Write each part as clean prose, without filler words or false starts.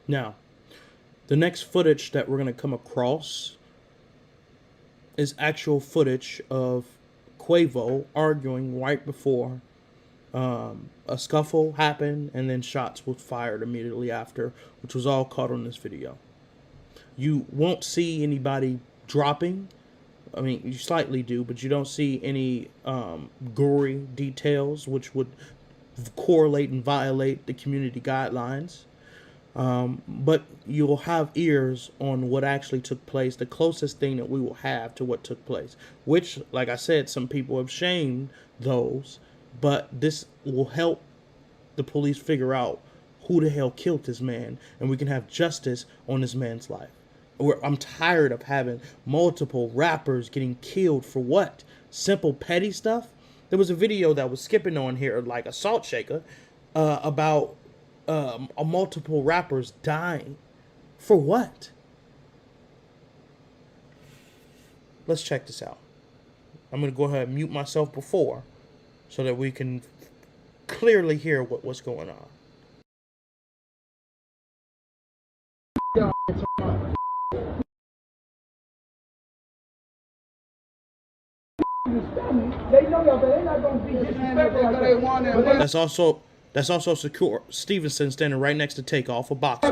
Now, the next footage that we're going to come across is actual footage of Quavo arguing right before a scuffle happened, and then shots were fired immediately after, which was all caught on this video. You won't see anybody dropping. I mean, you slightly do, but you don't see any gory details, which would correlate and violate the community guidelines. But you'll have ears on what actually took place, the closest thing that we will have to what took place, which, like I said, some people have shamed those, but this will help the police figure out who the hell killed this man, and we can have justice on this man's life. I'm tired of having multiple rappers getting killed for what? Simple petty stuff? There was a video that was skipping on here, like a salt shaker, about multiple rappers dying. For what? Let's check this out. I'm going to go ahead and mute myself before so that we can clearly hear what's going on. That's also secure. Stevenson standing right next to Takeoff, a boxer.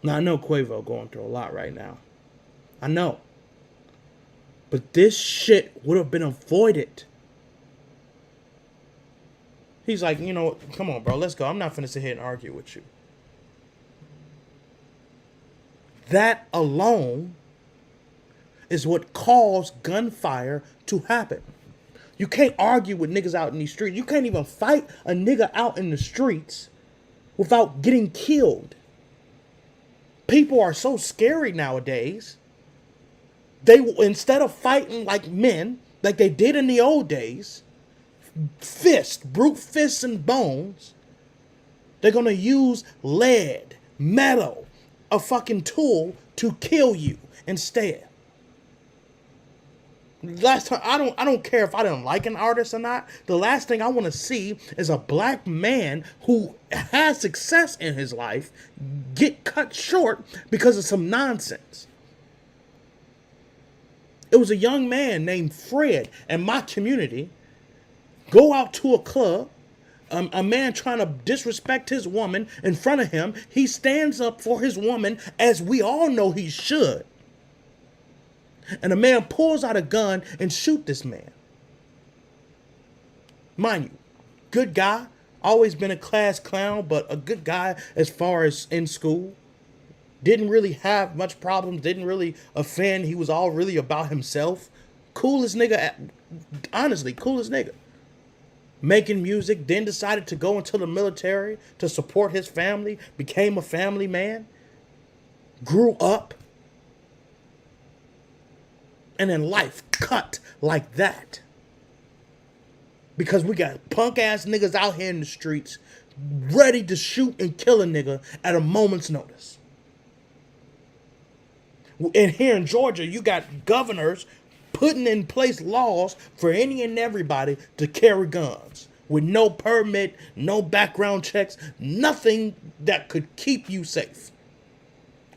Now, I know Quavo going through a lot right now. I know. But this shit would have been avoided. He's like, you know, come on, bro, let's go. I'm not finna sit here and argue with you. That alone is what caused gunfire to happen. You can't argue with niggas out in these streets. You can't even fight a nigga out in the streets without getting killed. People are so scary nowadays. They, instead of fighting like men, like they did in the old days, brute fists and bones, they're gonna use lead, metal, a fucking tool to kill you instead. Last time, I don't care if I didn't like an artist or not. The last thing I want to see is a black man who has success in his life get cut short because of some nonsense. It was a young man named Fred in my community go out to a club, a man trying to disrespect his woman in front of him. He stands up for his woman, as we all know he should. And a man pulls out a gun and shoot this man. Mind you, good guy, always been a class clown, but a good guy as far as in school. Didn't really have much problems, didn't really offend. He was all really about himself. Coolest nigga, honestly, coolest nigga. Making music, then decided to go into the military to support his family, became a family man, grew up, and then life cut like that. Because we got punk ass niggas out here in the streets ready to shoot and kill a nigga at a moment's notice. And here in Georgia, you got governors putting in place laws for any and everybody to carry guns with no permit, no background checks, nothing that could keep you safe.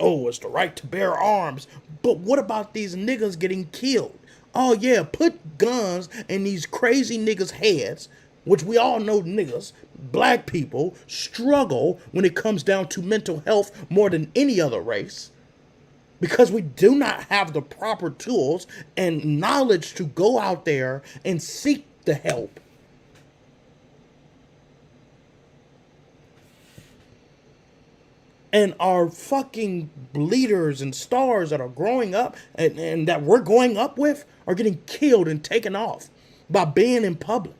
Oh, it's the right to bear arms. But what about these niggas getting killed? Oh, yeah, put guns in these crazy niggas' heads, which we all know niggas, black people, struggle when it comes down to mental health more than any other race. Because we do not have the proper tools and knowledge to go out there and seek the help. And our fucking leaders and stars that are growing up and that we're growing up with are getting killed and taken off by being in public.